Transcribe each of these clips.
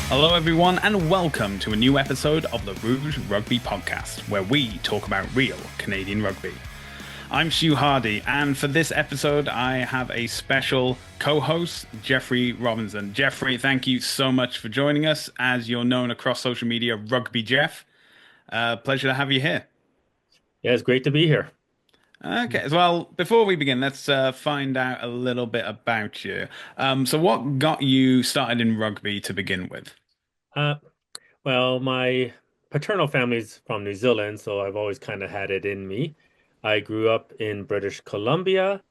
Hello, everyone, and welcome to a new episode of the Rouge Rugby podcast, where we talk about real Canadian rugby. I'm Stu Hardy, and for this episode, I have a special co-host, Jeffrey Robinson. Jeffrey, thank you so much for joining us. As you're known across social media, Rugby Jeff. Pleasure to have you here. Yeah, it's great to be here. Okay, well, before we begin, let's find out a little bit about you. So, what got you started in rugby to begin with? Uh, well, my paternal family's from New Zealand, so I've always kind of had it in me. I grew up in British Columbia.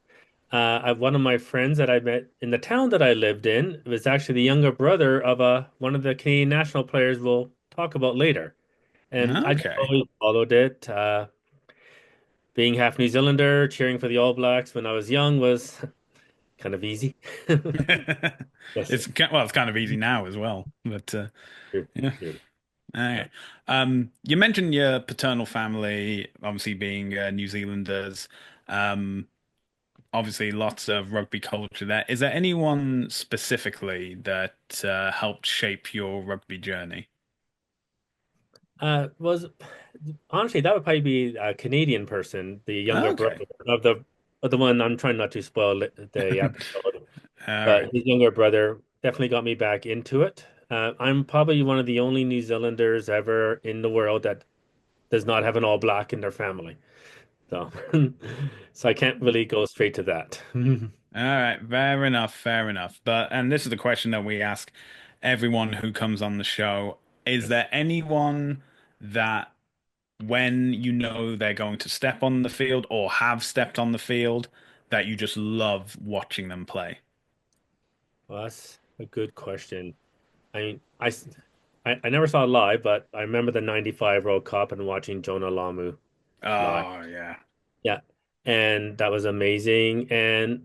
One of my friends that I met in the town that I lived in was actually the younger brother of one of the Canadian national players we'll talk about later. And I just Okay. always followed it. Being half New Zealander, cheering for the All Blacks when I was young was kind of easy. Yes. It's kind of easy now as well, but True, yeah. true. Okay. You mentioned your paternal family, obviously being New Zealanders. Um, Obviously lots of rugby culture there. Is there anyone specifically that helped shape your rugby journey? Was honestly that would probably be a Canadian person, the younger Okay. brother of the one I'm trying not to spoil the episode, All but right. his younger brother definitely got me back into it. I'm probably one of the only New Zealanders ever in the world that does not have an all black in their family. So, so I can't really go straight to that. All right. Fair enough. Fair enough. And this is the question that we ask everyone who comes on the show. Is Yes. there anyone that when you know they're going to step on the field or have stepped on the field that you just love watching them play? Well, that's a good question. I mean, I never saw it live, but I remember the '95 World Cup and watching Jonah Lamu live. Oh, yeah. Yeah. And that was amazing. And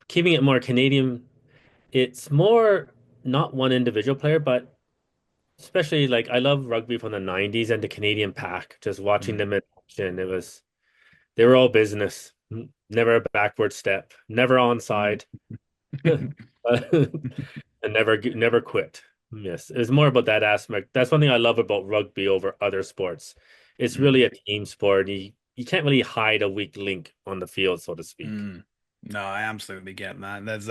keeping it more Canadian, it's more not one individual player, but especially like I love rugby from the '90s and the Canadian pack, just watching Mm. them in action. They were all business, never a backward step, never Mm. onside, and never quit. Yes, it's more about that aspect. That's one thing I love about rugby over other sports. It's Mm. really a team sport. You can't really hide a weak link on the field, so to speak. Mm. No, I absolutely get that. There's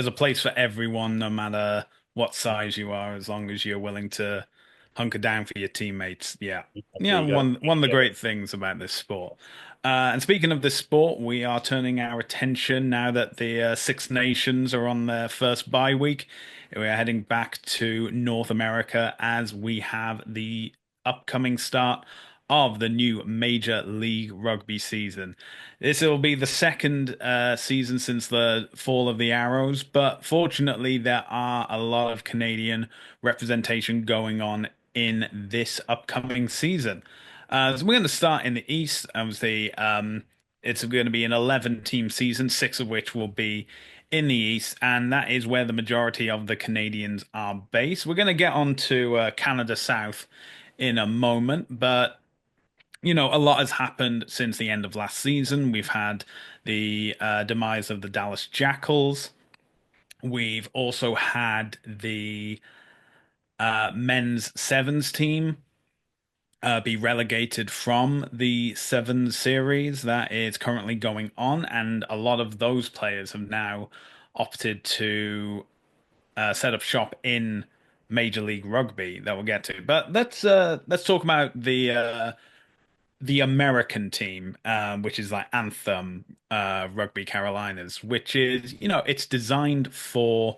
a place for everyone, no matter what size you are, as long as you're willing to hunker down for your teammates. Yeah. So Yeah, you got to one of the together. great things about this sport. And speaking of this sport, we are turning our attention now that the Six Nations are on their first bye week. We are heading back to North America as we have the upcoming start of the new Major League Rugby season. This will be the second season since the fall of the Arrows, but fortunately, there are a lot of Canadian representation going on in this upcoming season. So we're going to start in the East. Obviously, it's going to be an 11-team season, six of which will be in the East, and that is where the majority of the Canadians are based. We're going to get on to Canada South in a moment, but a lot has happened since the end of last season. We've had the demise of the Dallas Jackals. We've also had the men's sevens team be relegated from the sevens series that is currently going on, and a lot of those players have now opted to set up shop in Major League Rugby that we'll get to. But let's talk about the American team, which is like Anthem Rugby Carolinas, which is, it's designed for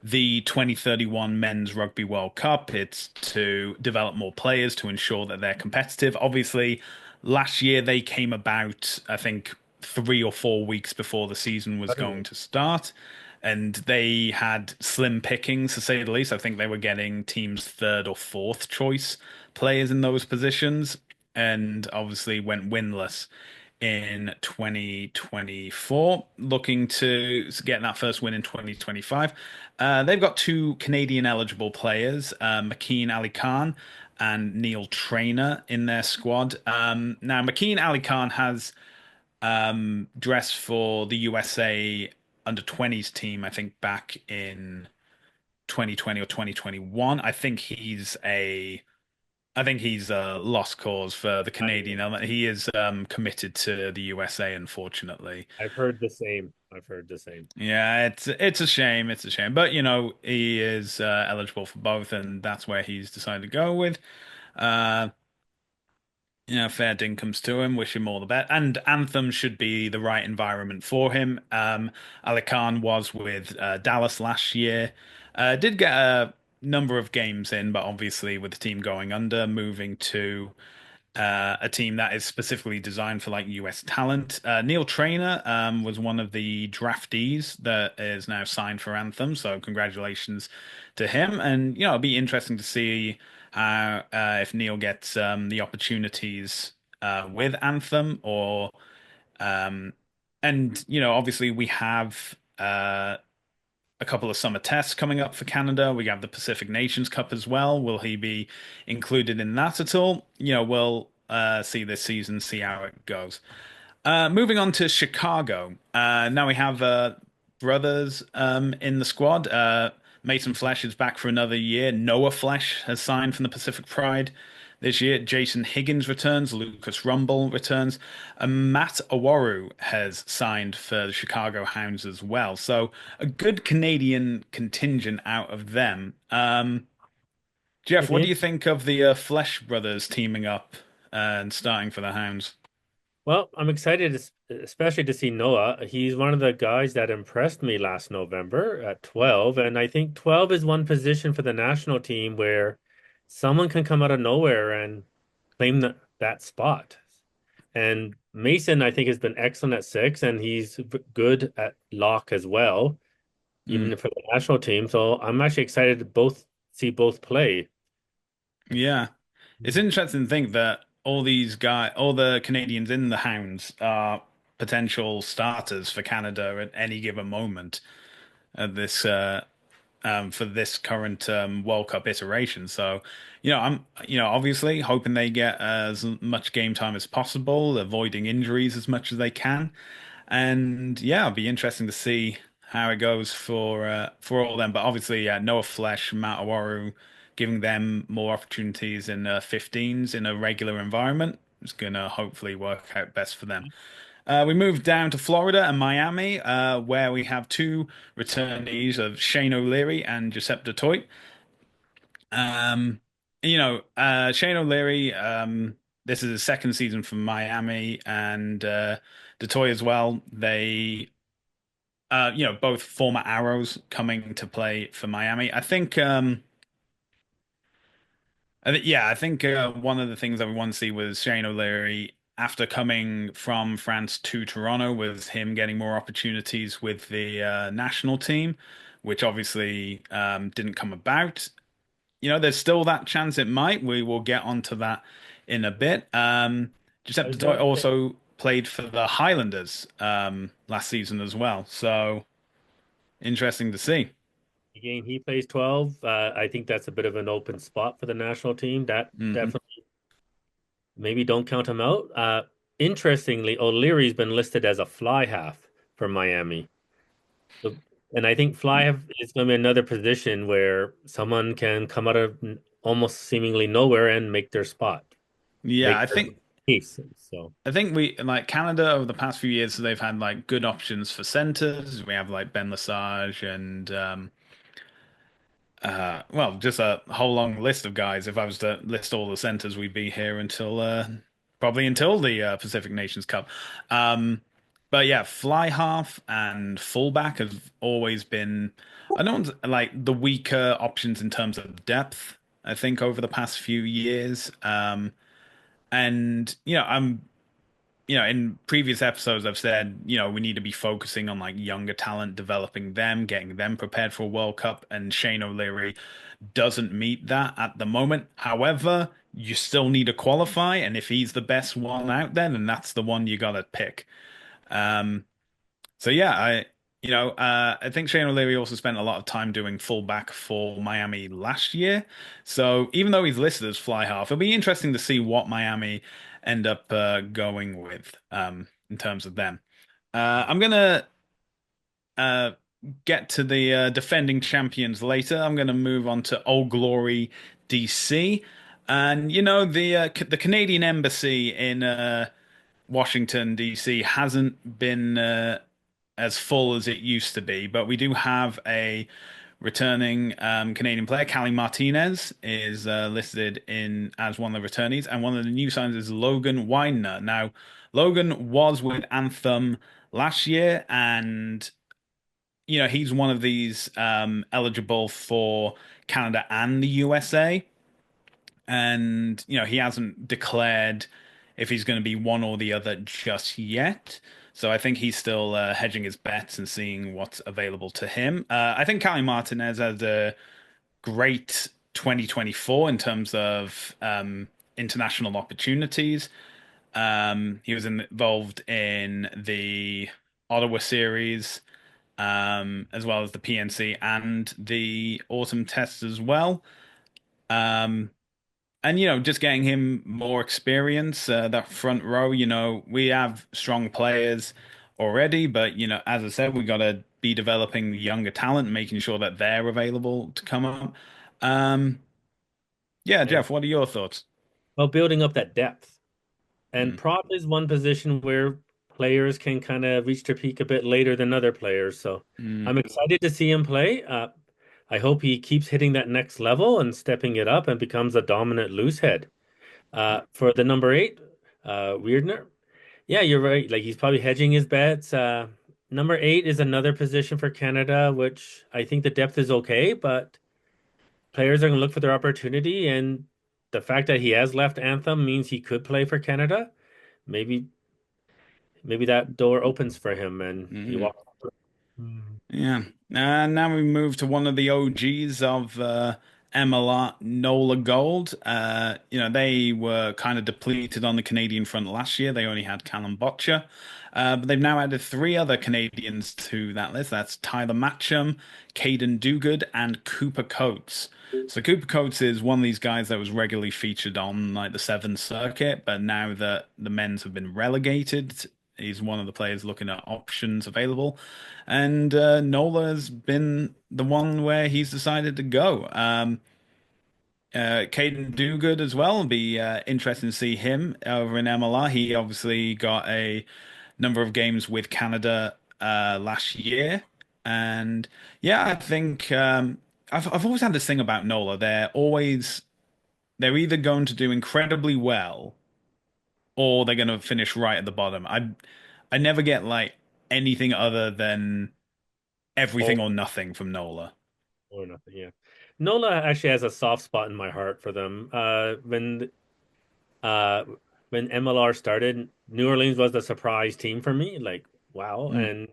the 2031 Men's Rugby World Cup. It's to develop more players to ensure that they're competitive. Obviously, last year they came about, I think, 3 or 4 weeks before the season was going to start. And they had slim pickings, to say the least. I think they were getting teams' third or fourth choice players in those positions, and obviously went winless in 2024, looking to get that first win in 2025. They've got two Canadian eligible players, McKeen Ali Khan and Neil Trainer, in their squad. Now, McKeen Ali Khan has dressed for the USA under 20s team, I think back in 2020 or 2021. I think he's a lost cause for the Canadian I element. He is committed to the USA, unfortunately. I've heard the same. I've heard the same. Yeah, it's a shame. It's a shame, but he is eligible for both, and that's where he's decided to go with. Uh, fair dinkum to him. Wish him all the best. And Anthem should be the right environment for him. Ali Khan was with Dallas last year. Did get a number of games in, but obviously with the team going under, moving to a team that is specifically designed for like US talent. Neil Trainer was one of the draftees that is now signed for Anthem, so congratulations to him. And it'll be interesting to see how if Neil gets the opportunities with Anthem or and obviously we have a couple of summer tests coming up for Canada. We have the Pacific Nations Cup as well. Will he be included in that at all? We'll see this season, see how it goes. Moving on to Chicago. Now we have brothers in the squad. Mason Flesh is back for another year. Noah Flesh has signed from the Pacific Pride this year. Jason Higgins returns. Lucas Rumble returns. And Matt Awaru has signed for the Chicago Hounds as well. So a good Canadian contingent out of them. Jeff, It's what do you in, think of the Flesh brothers teaming up and starting for the Hounds? well, I'm excited, especially to see Noah. He's one of the guys that impressed me last November at 12, and I think 12 is one position for the national team where someone can come out of nowhere and claim that spot. And Mason, I think, has been excellent at six, and he's good at lock as well, Mm, even for the national team. So I'm actually excited to both see both play. yeah. It's interesting to think that all the Canadians in the Hounds are potential starters for Canada at any given moment at this for this current World Cup iteration. So, I'm obviously hoping they get as much game time as possible, avoiding injuries as much as they can. And yeah, it'll be interesting to see how it goes for all of them. But obviously, Noah Flesh, Matt Awaru, giving them more opportunities in 15s in a regular environment is gonna hopefully work out best for them. We moved down to Florida and Miami, where we have two returnees of Shane O'Leary and Giuseppe Dutoit. Um, Shane O'Leary, this is his second season for Miami, and Dutoit as well. They, both former Arrows coming to play for Miami. I think one of the things that we want to see was Shane O'Leary after coming from France to Toronto, was him getting more opportunities with the national team, which obviously didn't come about. There's still that chance it might. We will get onto that in a bit. I Giuseppe was Toy gonna say, also played for the Highlanders last season as well, so interesting to see. again, he plays 12. I think that's a bit of an open spot for the national team. That Hmm. definitely maybe don't count him out. Interestingly, O'Leary's been listed as a fly half for Miami. So, and I think fly half is going to be another position where someone can come out of almost seemingly nowhere and make their spot, Yeah, make their case. So I think we like Canada over the past few years. They've had like good options for centers. We have like Ben Lesage and well, just a whole long list of guys. If I was to list all the centers, we'd be here until probably until the Pacific Nations Cup. Um, but yeah, fly half and fullback have always been, I don't like the weaker options in terms of depth. I think over the past few years, and in previous episodes, I've said, we need to be focusing on like younger talent, developing them, getting them prepared for a World Cup. And Shane O'Leary doesn't meet that at the moment. However, you still need to qualify. And if he's the best one out there, then that's the one you got to pick. Um, so yeah, I think Shane O'Leary also spent a lot of time doing fullback for Miami last year. So even though he's listed as fly half, it'll be interesting to see what Miami end up going with in terms of them. I'm gonna get to the defending champions later. I'm going to move on to Old Glory DC. And the Canadian embassy in Washington DC hasn't been as full as it used to be, but we do have a returning Canadian player. Callie Martinez is listed in as one of the returnees, and one of the new signs is Logan Widener. Now, Logan was with Anthem last year, and he's one of these eligible for Canada and the USA, and he hasn't declared if he's going to be one or the other just yet. So I think he's still hedging his bets and seeing what's available to him. I think Cali Martinez has a great 2024 in terms of international opportunities. He was involved in the Ottawa series, as well as the PNC and the autumn tests as well. Um, and just getting him more experience, that front row, we have strong players already, but as I said, we got to be developing younger talent, making sure that they're available to come up. Um, yeah, Yeah. Jeff, what are your thoughts? Well, building up that depth. And Mm, prop is one position where players can kind of reach their peak a bit later than other players. So mm, I'm excited to see him play. I hope he keeps hitting that next level and stepping it up and becomes a dominant loose head. For the number eight, Weirdner. Yeah, you're right. Like he's probably hedging his bets. Number eight is another position for Canada, which I think the depth is okay, but players are going to look for their opportunity. And the fact that he has left Anthem means he could play for Canada. Maybe maybe that door opens for him and he mm. walks. Mm. Yeah. And now we move to one of the OGs of MLR, Nola Gold. They were kind of depleted on the Canadian front last year. They only had Callum Botcher. But they've now added three other Canadians to that list. That's Tyler Matcham, Caden Duguid, and Cooper Coates. So Cooper Coates is one of these guys that was regularly featured on like the Seventh Circuit, but now that the men's have been relegated, he's one of the players looking at options available. And Nola's been the one where he's decided to go. Caden Duguid as well. Be interesting to see him over in MLR. He obviously got a number of games with Canada last year, and yeah, I think I've always had this thing about Nola. They're either going to do incredibly well or they're going to finish right at the bottom. I never get like anything other than Oh, everything or nothing from Nola. or nothing. Yeah. Nola actually has a soft spot in my heart for them. Uh when MLR started, New Orleans was the surprise team for me. Like, wow. Mm, And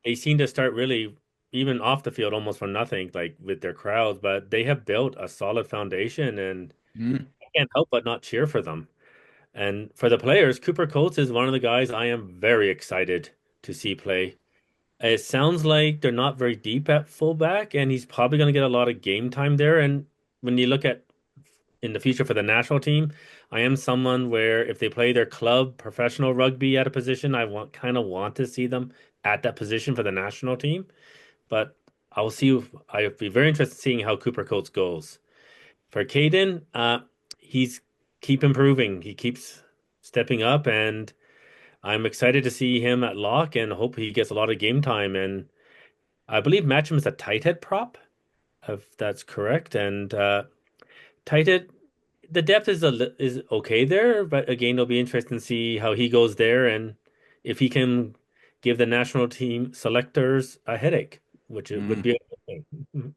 they seem to start really even off the field almost from nothing, like with their crowds, but they have built a solid foundation and mm, I can't help but not cheer for them. And for the players, Cooper Coates is one of the guys I am very excited to see play. It sounds like they're not very deep at fullback, and he's probably going to get a lot of game time there. And when you look at in the future for the national team, I am someone where if they play their club professional rugby at a position, I want to see them at that position for the national team. But I'll see. I'll be very interested in seeing how Cooper Coates goes. For Caden, he's keep improving. He keeps stepping up, and I'm excited to see him at lock and hope he gets a lot of game time. And I believe Matcham is a tight head prop, if that's correct. And tight head, the depth is okay there, but again, it'll be interesting to see how he goes there and if he can give the national team selectors a headache, which it would mm. be a good thing.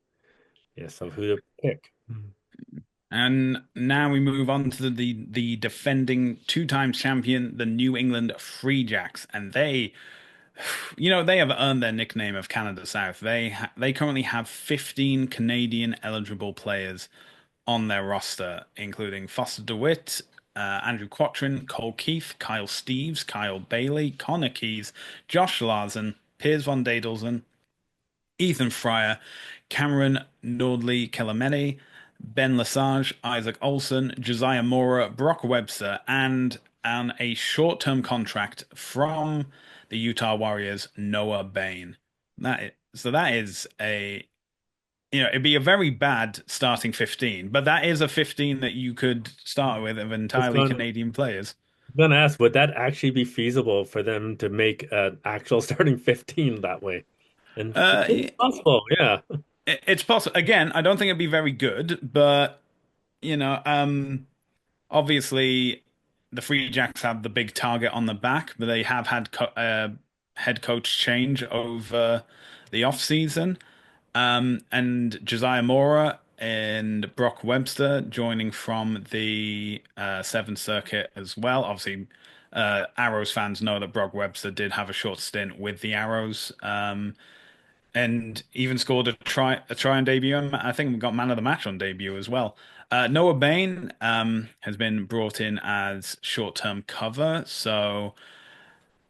Yes, of who to pick. And now we move on to the defending two-time champion, the New England Free Jacks, and they have earned their nickname of Canada South. They currently have 15 Canadian eligible players on their roster, including Foster DeWitt, Andrew Quattrin, Cole Keith, Kyle Steeves, Kyle Bailey, Connor Keys, Josh Larson, Piers von Dadelsen, Ethan Fryer, Cameron Nordley Kelameni, Ben Lesage, Isaac Olson, Josiah Mora, Brock Webster, and on a short-term contract from the Utah Warriors, Noah Bain. So that is it'd be a very bad starting 15, but that is a 15 that you could start with of I was entirely going Canadian players. to ask, would that actually be feasible for them to make an actual starting 15 that way? And it could be Uh, possible, yeah. it's possible. Again, I don't think it'd be very good, but you know, obviously the Free Jacks have the big target on the back, but they have had head coach change over the off season. And Josiah Mora and Brock Webster joining from the Seventh Circuit as well. Obviously, Arrows fans know that Brock Webster did have a short stint with the Arrows, and even scored a try on debut. And I think we got man of the match on debut as well. Noah Bain has been brought in as short-term cover, so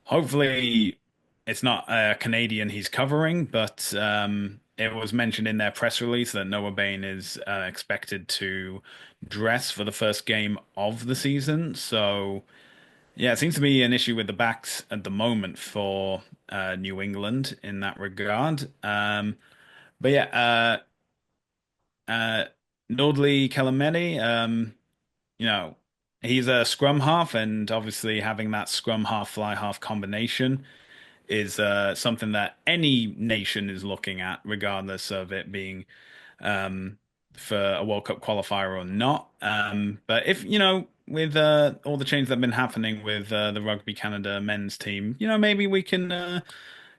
hopefully it's not a Canadian he's covering, but it was mentioned in their press release that Noah Bain is expected to dress for the first game of the season. So yeah, it seems to be an issue with the backs at the moment for New England in that regard. But yeah, uh, Nordley Kelemedi, you know, he's a scrum half, and obviously having that scrum half fly half combination is something that any nation is looking at, regardless of it being um, for a World Cup qualifier or not. But if, with all the changes that have been happening with the Rugby Canada men's team, maybe we can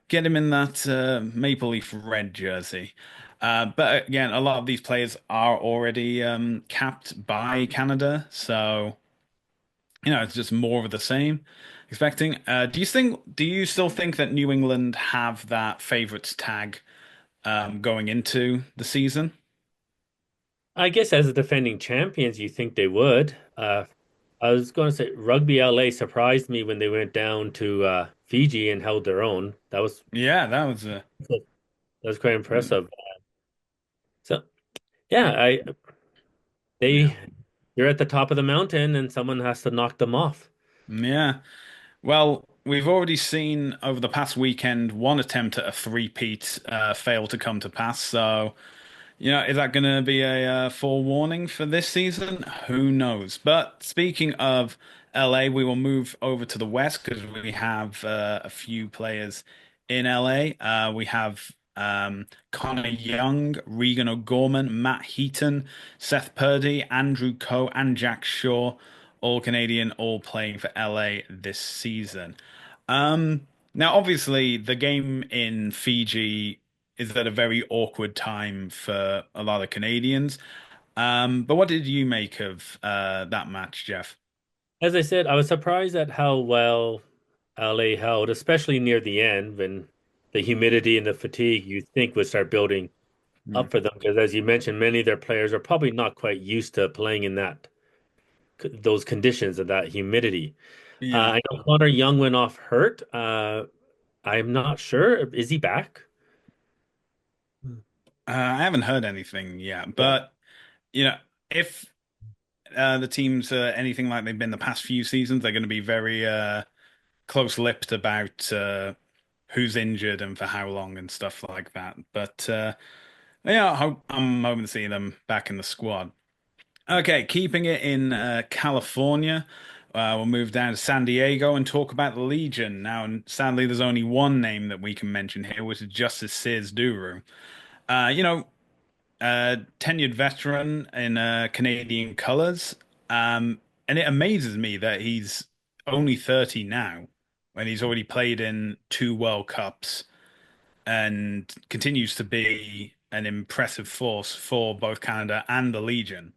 get him in that Maple Leaf red jersey. But again, a lot of these players are already capped by Canada, so it's just more of the same. Expecting. Do you still think that New England have that favorites tag going into the season? I guess as the defending champions, you think they would. I was going to say Rugby LA surprised me when they went down to Fiji and held their own. Yeah, that was That was quite impressive. So yeah, I yeah, they you're at the top of the mountain and someone has to knock them off. yeah. Well, we've already seen over the past weekend one attempt at a three-peat fail to come to pass. So is that going to be a forewarning for this season? Who knows? But speaking of LA, we will move over to the West because we have a few players in LA. We have Connor Young, Regan O'Gorman, Matt Heaton, Seth Purdy, Andrew Coe, and Jack Shaw, all Canadian, all playing for LA this season. Now, obviously, the game in Fiji is at a very awkward time for a lot of Canadians. But what did you make of that match, Jeff? As I said, I was surprised at how well LA held, especially near the end when the humidity and the fatigue you think would start building Hmm. up for them. Because as you mentioned, many of their players are probably not quite used to playing in those conditions of that humidity. Yeah, I know Connor Young went off hurt. I'm not sure. Is he back? I haven't heard anything yet, Yeah. but if the teams are anything like they've been the past few seasons, they're going to be very close-lipped about who's injured and for how long and stuff like that. But yeah, I'm hoping to see them back in the squad. Okay, keeping it in California, we'll move down to San Diego and talk about the Legion. Now, sadly, there's only one name that we can mention here, which is Justice Sears Duru. Uh, you know, Tenured veteran in Canadian colors. And it amazes me that he's only 30 now, when he's already played in two World Cups and continues to be an impressive force for both Canada and the Legion.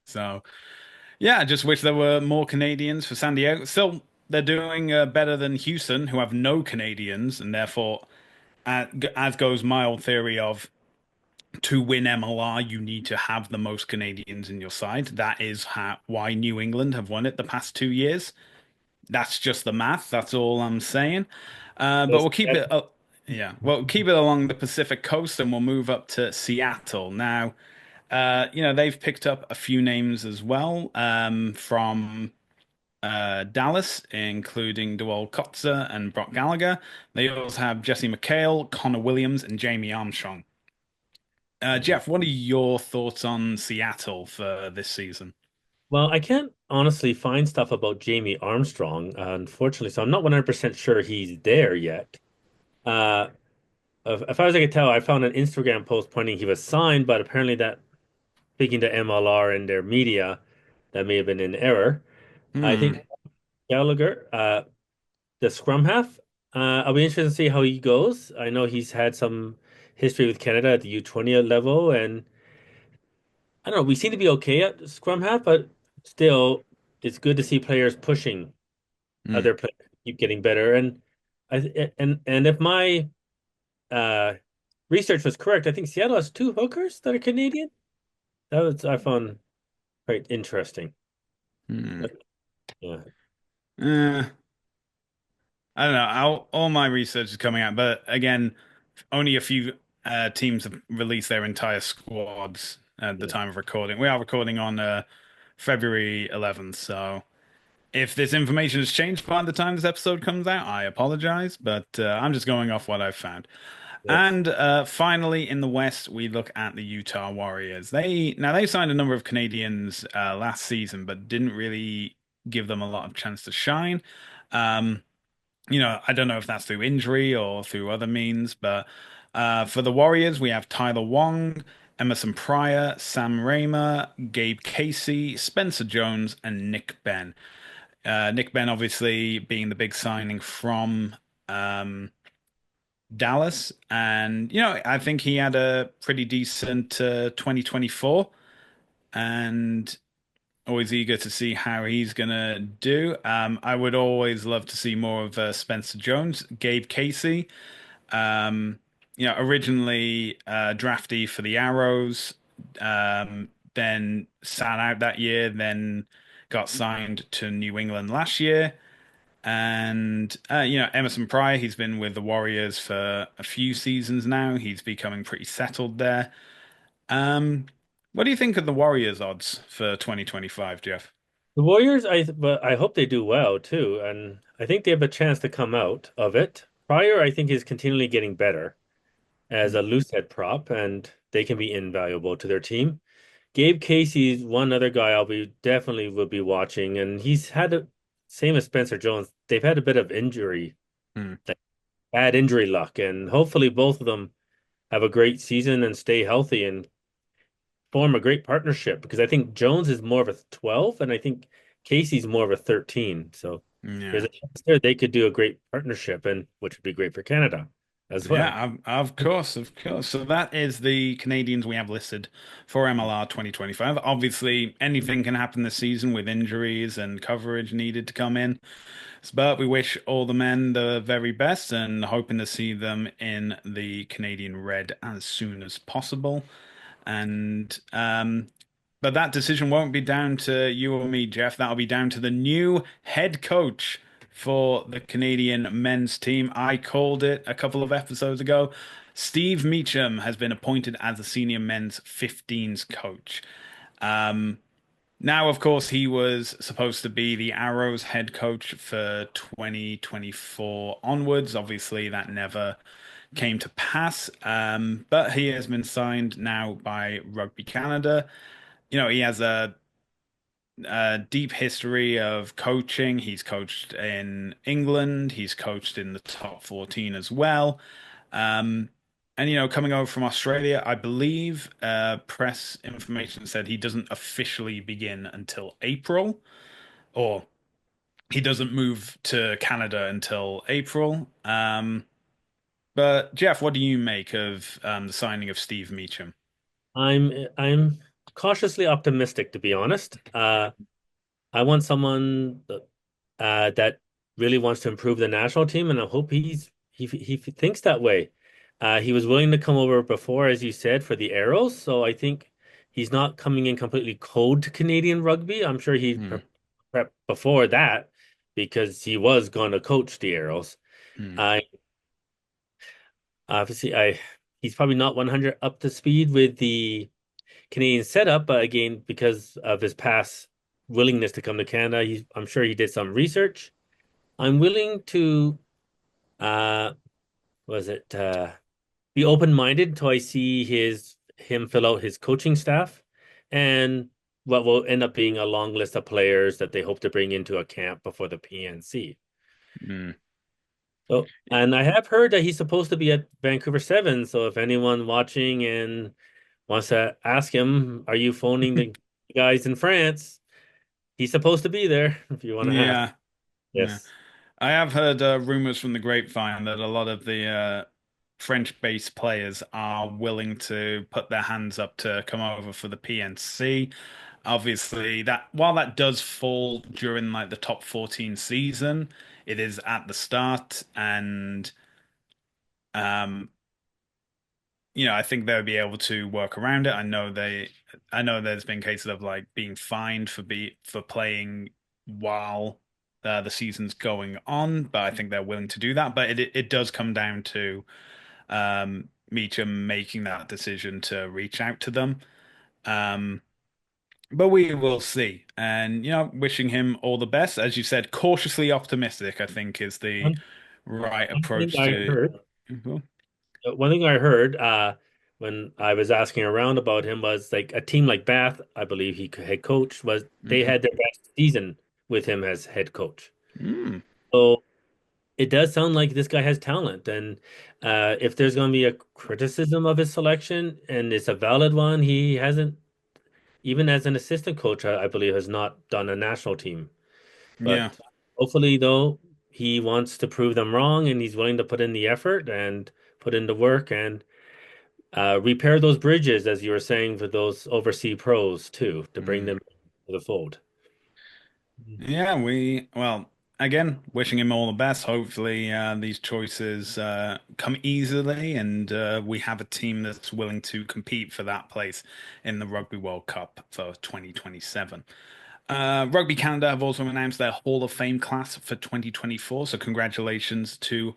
So. Yeah, I just wish there were more Canadians for San Diego. Still, they're doing better than Houston, who have no Canadians, and therefore, as goes my old theory of to win MLR, you need to have the most Canadians in your side. That is why New England have won it the past 2 years. That's just the math. That's all I'm saying. But That's, we'll keep it. Yeah, well, keep it along the Pacific coast, and we'll move up to Seattle now. They've picked up a few names as well from Dallas, including Dewald Kotzer and Brock Gallagher. They also have Jesse McHale, Connor Williams, and Jamie Armstrong. Mhm. Jeff, what are your thoughts on Seattle for this season? Well, I can't honestly find stuff about Jamie Armstrong, unfortunately, so I'm not 100% sure he's there yet. Uh, as far as I could tell, I found an Instagram post pointing he was signed, but apparently that, speaking to MLR and their media, that may have been in error. I Hmm. think Gallagher, the scrum half, I'll be interested to see how he goes. I know he's had some history with Canada at the U20 level, and I don't know, we seem to be okay at scrum half, but still, it's good to see players pushing Hmm. other players to keep getting better. And if my uh, research was correct, I think Seattle has two hookers that are Canadian. That was I found quite interesting. Hmm. But, yeah, Uh, I don't know. All my research is coming out, but again, only a few teams have released their entire squads at the yeah, time of recording. We are recording on February 11th, so if this information has changed by the time this episode comes out, I apologize, but I'm just going off what I've found. yes. And finally, in the West, we look at the Utah Warriors. They signed a number of Canadians last season, but didn't really give them a lot of chance to shine. Um, I don't know if that's through injury or through other means, but for the Warriors, we have Tyler Wong, Emerson Pryor, Sam Raymer, Gabe Casey, Spencer Jones, and Nick Ben. Nick Ben, obviously, being the big signing from um, Dallas, and I think he had a pretty decent 2024, and always eager to see how he's gonna do. I would always love to see more of Spencer Jones, Gabe Casey. Um, originally draftee for the Arrows, then sat out that year, then got signed to New England last year. And Emerson Pryor, he's been with the Warriors for a few seasons now. He's becoming pretty settled there. Um, what do you think of the Warriors odds for 2025, Jeff? The Warriors, but I hope they do well too, and I think they have a chance to come out of it. Pryor, I think, is continually getting better as a loose head prop, and they can be invaluable to their team. Gabe Casey's one other guy I'll be definitely will be watching, and he's had a same as Spencer Jones. They've had a bit of injury, Hmm. like bad injury luck, and hopefully both of them have a great season and stay healthy and form a great partnership. Because I think Jones is more of a 12, and I think Casey's more of a 13. So there's Yeah. a chance there they could do a great partnership, and which would be great for Canada as well. Yeah, of course, of course. So that is the Canadians we have listed for MLR 2025. Obviously, anything can happen this season with injuries and coverage needed to come in. But we wish all the men the very best and hoping to see them in the Canadian red as soon as possible. And but that decision won't be down to you or me, Jeff. That'll be down to the new head coach for the Canadian men's team. I called it a couple of episodes ago. Steve Meacham has been appointed as the senior men's 15s coach. Um, Now, of course, he was supposed to be the Arrows head coach for 2024 onwards. Obviously, that never came to pass. But he has been signed now by Rugby Canada. He has a deep history of coaching. He's coached in England. He's coached in the top 14 as well. Um, and coming over from Australia, I believe press information said he doesn't officially begin until April, or he doesn't move to Canada until April. But Jeff, what do you make of the signing of Steve Meacham? I'm cautiously optimistic, to be honest. I want someone that really wants to improve the national team, and I hope he thinks that way. He was willing to come over before, as you said, for the Arrows, so I think he's not coming in completely cold to Canadian rugby. I'm sure he Hmm. prepped before that because he was going to coach the Arrows. Hmm. I obviously I he's probably not 100 up to speed with the Canadian setup, but again, because of his past. willingness to come to Canada. I'm sure he did some research. I'm willing to uh was it be open-minded until I see him fill out his coaching staff and what will end up being a long list of players that they hope to bring into a camp before the PNC. Mm. So, and I have heard that he's supposed to be at Vancouver Seven. So if anyone watching and wants to ask him, are you phoning the guys in France? He's supposed to be there if you want to ask. Yeah, yeah. Yes. I have heard rumors from the grapevine that a lot of the French-based players are willing to put their hands up to come over for the PNC. Obviously, that while that does fall during like the top 14 season, it is at the start, and um, I think they'll be able to work around it. I know there's been cases of like being fined for playing while the season's going on, but I think they're willing to do that. But it does come down to Meacham making that decision to reach out to them. Um, but we will see. And wishing him all the best. As you said, cautiously optimistic, I think is the One, right one thing approach I to. heard, Mhm. one thing I heard when I was asking around about him was like a team like Bath, I believe he head coach, was they Mhm. had their best season with him as head coach. Mm. So it does sound like this guy has talent. And if there's going to be a criticism of his selection and it's a valid one, he hasn't, even as an assistant coach, I believe, has not done a national team. Yeah. But hopefully, though, he wants to prove them wrong and he's willing to put in the effort and put in the work and repair those bridges, as you were saying, for those overseas pros, too, to bring Mm. them to the fold. Yeah, well, again, wishing him all the best. Hopefully, these choices come easily, and we have a team that's willing to compete for that place in the Rugby World Cup for 2027. Rugby Canada have also announced their Hall of Fame class for 2024, so congratulations to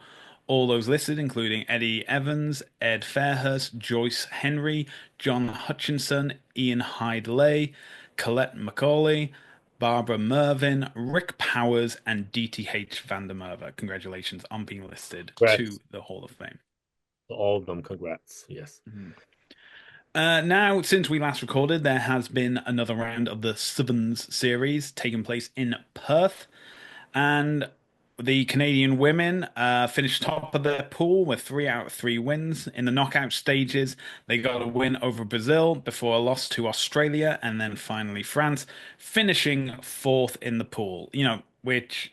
all those listed, including Eddie Evans, Ed Fairhurst, Joyce Henry, John Hutchinson, Ian Hyde-Lay, Colette Macaulay, Barbara Mervyn, Rick Powers, and DTH Van der Merwe. Congratulations on being listed to Congrats. the Hall of Fame. All of them, congrats. Yes. Mhm. Now, since we last recorded, there has been another round of the Sevens series taking place in Perth, and the Canadian women finished top of their pool with 3 out of 3 wins. In the knockout stages, they got a win over Brazil before a loss to Australia, and then finally France, finishing fourth in the pool. Which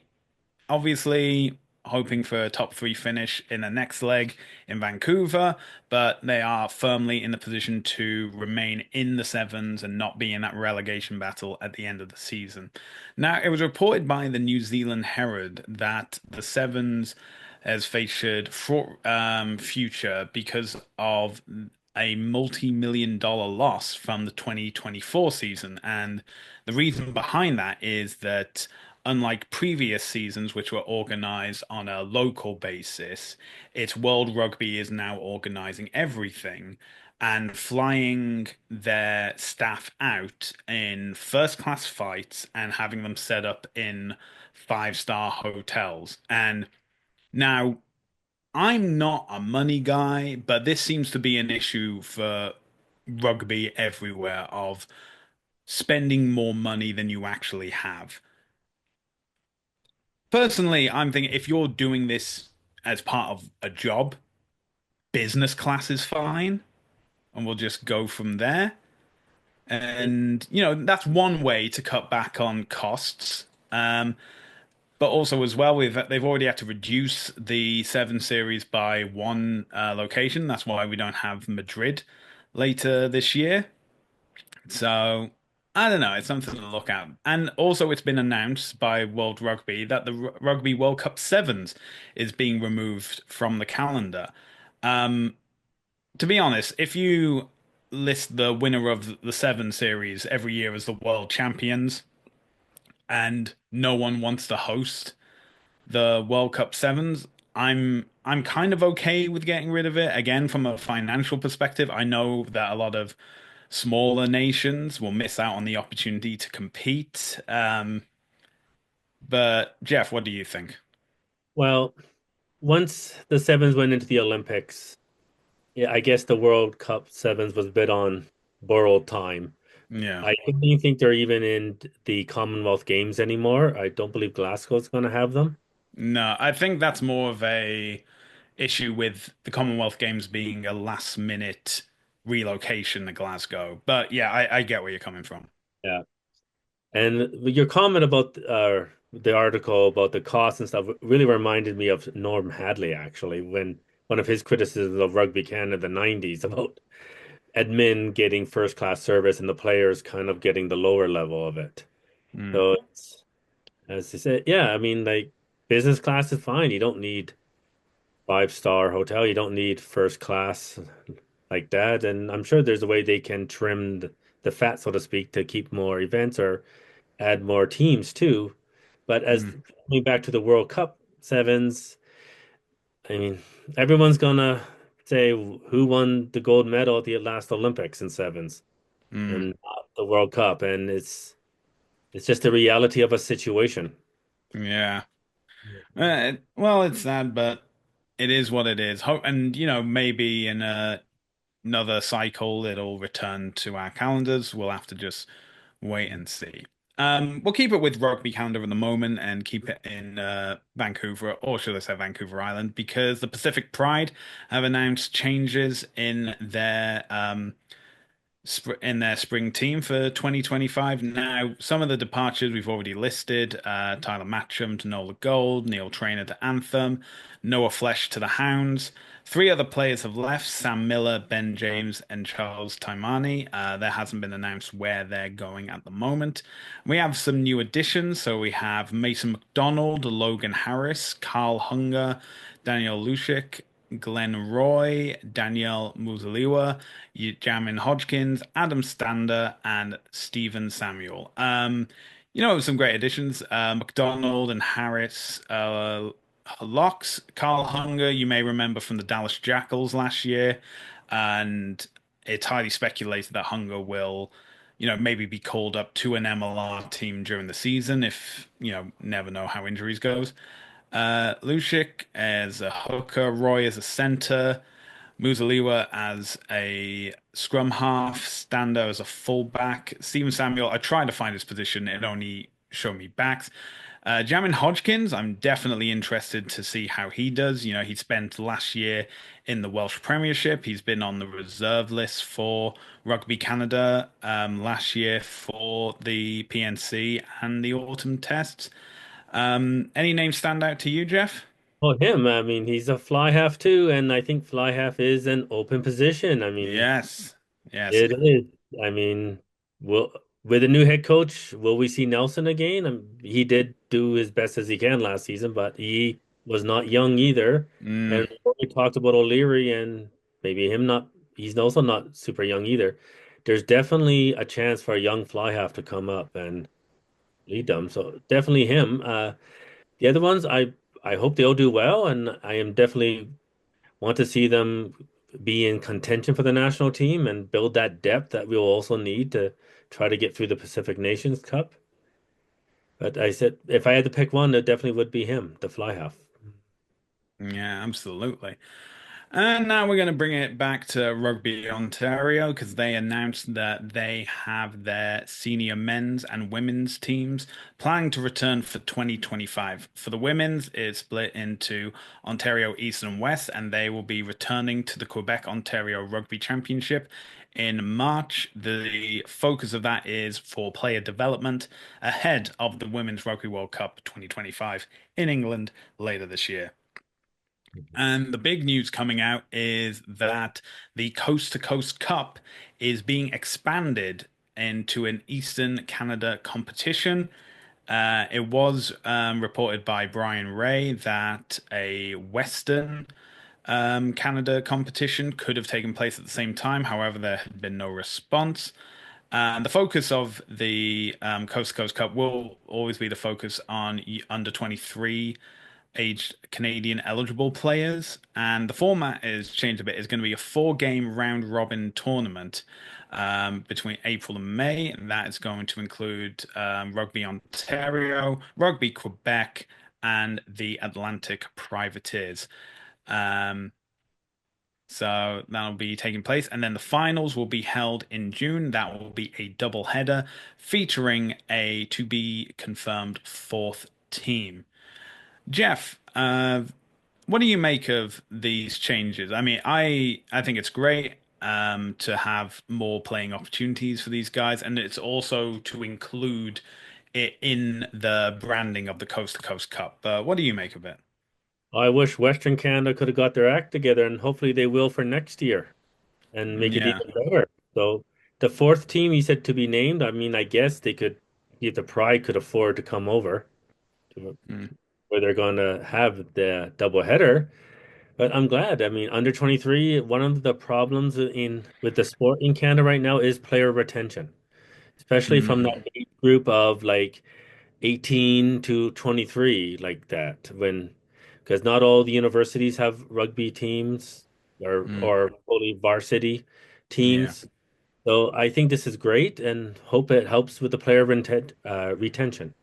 obviously hoping for a top three finish in the next leg in Vancouver, but they are firmly in the position to remain in the sevens and not be in that relegation battle at the end of the season. Now, it was reported by the New Zealand Herald that the sevens has featured fraught future because of a multi-million-dollar loss from the 2024 season. And the reason behind that is that unlike previous seasons, which were organized on a local basis, it's World Rugby is now organizing everything and flying their staff out in first class fights and having them set up in five-star hotels. And now I'm not a money guy, but this seems to be an issue for rugby everywhere of spending more money than you actually have. Personally, I'm thinking if you're doing this as part of a job, business class is fine, and we'll just go from there. And, that's one way to cut back on costs. But also as well, they've already had to reduce the seven series by one location. That's why we don't have Madrid later this year. So I don't know. It's something to look at. And also, it's been announced by World Rugby that the Rugby World Cup Sevens is being removed from the calendar. Um, to be honest, if you list the winner of the Seven Series every year as the world champions, and no one wants to host the World Cup Sevens, I'm kind of okay with getting rid of it. Again, from a financial perspective, I know that a lot of smaller nations will miss out on the opportunity to compete. But Jeff, what do you think? Well, once the sevens went into the Olympics, yeah, I guess the World Cup sevens was a bit on borrowed time. Yeah. I don't even think they're even in the Commonwealth Games anymore. I don't believe Glasgow's going to have them. No, I think that's more of a issue with the Commonwealth Games being a last minute relocation to Glasgow. But yeah, I get where you're coming from. Yeah. And your comment about the article about the cost and stuff really reminded me of Norm Hadley, actually, when one of his criticisms of Rugby Canada in the 90s about admin getting first class service and the players kind of getting the lower level of it. Mm, So it's, as I said, yeah, I mean, like business class is fine. You don't need five-star hotel. You don't need first class like that. And I'm sure there's a way they can trim the fat, so to speak, to keep more events or add more teams too. But as mm, coming back to the World Cup sevens, I mean, everyone's gonna say who won the gold medal at the last Olympics in sevens mm. and not the World Cup, and it's just the reality of a situation. Yeah. Well, it's sad, but it is what it is. And maybe in another cycle it'll return to our calendars. We'll have to just wait and see. We'll keep it with Rugby Canada at the moment and keep it in Vancouver, or should I say Vancouver Island, because the Pacific Pride have announced changes in their spring team for 2025. Now, some of the departures we've already listed, Tyler Matcham to Nola Gold, Neil Traynor to Anthem, Noah Flesh to the Hounds. Three other players have left, Sam Miller, Ben James, and Charles Taimani. There hasn't been announced where they're going at the moment. We have some new additions, so we have Mason McDonald, Logan Harris, Carl Hunger, Daniel Lushik, Glenn Roy, Danielle Muzaliwa, Jamin Hodgkins, Adam Stander, and Stephen Samuel. Some great additions. McDonald and Harris, locks. Carl Hunger, you may remember from the Dallas Jackals last year, and it's highly speculated that Hunger will, maybe be called up to an MLR team during the season if, never know how injuries goes. Lushik as a hooker, Roy as a center, Muzaliwa as a scrum half, Stando as a fullback, Stephen Samuel. I tried to find his position, it only showed me backs. Jamin Hodgkins, I'm definitely interested to see how he does. He spent last year in the Welsh Premiership. He's been on the reserve list for Rugby Canada last year for the PNC and the autumn tests. Any names stand out to you, Jeff? Oh, him. I mean, he's a fly half too, and I think fly half is an open position. I mean, Yes. Yes. it is. I mean, will with a new head coach, will we see Nelson again? He did do his best as he can last season, but he was not young either. Mm, And we talked about O'Leary and maybe him not, he's also not super young either. There's definitely a chance for a young fly half to come up and lead them. So definitely him. The other ones, I hope they'll do well, and I am definitely want to see them be in contention for the national team and build that depth that we'll also need to try to get through the Pacific Nations Cup. But I said if I had to pick one, it definitely would be him, the fly half. yeah, absolutely. And now we're going to bring it back to Rugby Ontario because they announced that they have their senior men's and women's teams planning to return for 2025. For the women's, it's split into Ontario East and West, and they will be returning to the Quebec Ontario Rugby Championship in March. The focus of that is for player development ahead of the Women's Rugby World Cup 2025 in England later this year. And the big news coming out is that the Coast to Coast Cup is being expanded into an Eastern Canada competition. It was reported by Brian Ray that a Western Canada competition could have taken place at the same time. However, there had been no response. And the focus of the Coast to Coast Cup will always be the focus on under 23 aged Canadian eligible players, and the format is changed a bit. It's going to be a four-game round robin tournament between April and May, and that is going to include Rugby Ontario, Rugby Quebec, and the Atlantic Privateers. Um, so that'll be taking place, and then the finals will be held in June. That will be a double header featuring a to be confirmed fourth team. Jeff, what do you make of these changes? I mean, I think it's great to have more playing opportunities for these guys, and it's also to include it in the branding of the Coast to Coast Cup. What do you make of it? I wish Western Canada could have got their act together, and hopefully they will for next year and make it Yeah. even better. So the fourth team you said to be named, I mean, I guess they could, if the Pride could afford to come over to Mm, where they're going to have the double header. But I'm glad. I mean, under 23, one of the problems in with the sport in Canada right now is player retention, especially from that mm, age group of like 18 to 23, like that. When because not all the universities have rugby teams mm, or fully varsity yeah. teams. So I think this is great and hope it helps with the player retention.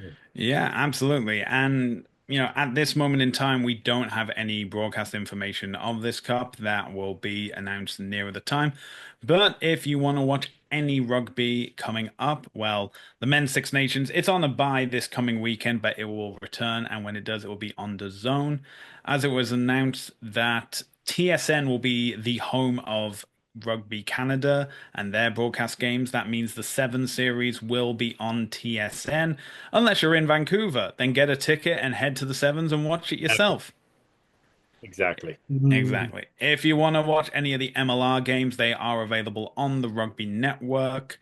Yeah. Yeah, absolutely. And, at this moment in time, we don't have any broadcast information of this cup that will be announced nearer the time. But if you want to watch any rugby coming up, well, the men's Six Nations, it's on a bye this coming weekend, but it will return. And when it does, it will be on the zone. As it was announced that TSN will be the home of Rugby Canada and their broadcast games. That means the Seven Series will be on TSN. Unless you're in Vancouver, then get a ticket and head to the Sevens and watch it yourself. Exactly. Exactly. If you want to watch any of the MLR games, they are available on the Rugby Network.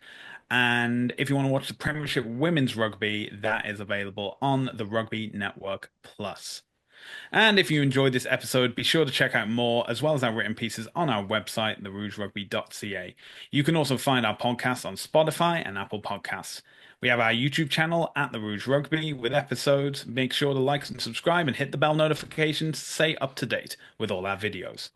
And if you want to watch the Premiership Women's Rugby, that is available on the Rugby Network Plus. And if you enjoyed this episode, be sure to check out more, as well as our written pieces on our website, therougerugby.ca. You can also find our podcast on Spotify and Apple Podcasts. We have our YouTube channel at The Rouge Rugby with episodes. Make sure to like and subscribe and hit the bell notification to stay up to date with all our videos.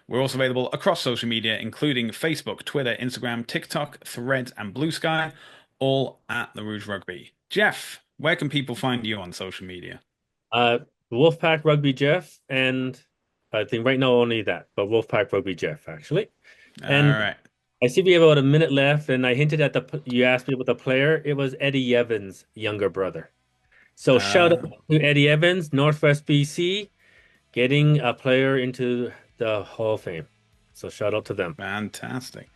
We're also available across social media, including Facebook, Twitter, Instagram, TikTok, Threads, and Blue Sky, all at The Rouge Rugby. Jeff, where can people find you on social media? Uh, Wolfpack Rugby Jeff, and I think right now only that, but Wolfpack Rugby Jeff actually. All And right. I see we have about a minute left, and I hinted at you asked me about the player. It was Eddie Evans' younger brother. So shout out Uh, to Eddie Evans, Northwest BC, getting a player into the Hall of Fame. So shout out to them. Fantastic.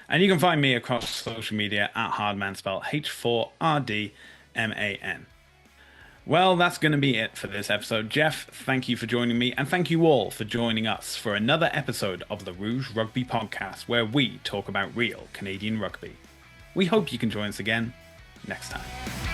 And you can find me across social media at Hardman, spelled H4RDMAN. Well, that's going to be it for this episode. Jeff, thank you for joining me, and thank you all for joining us for another episode of the Rouge Rugby podcast, where we talk about real Canadian rugby. We hope you can join us again next time.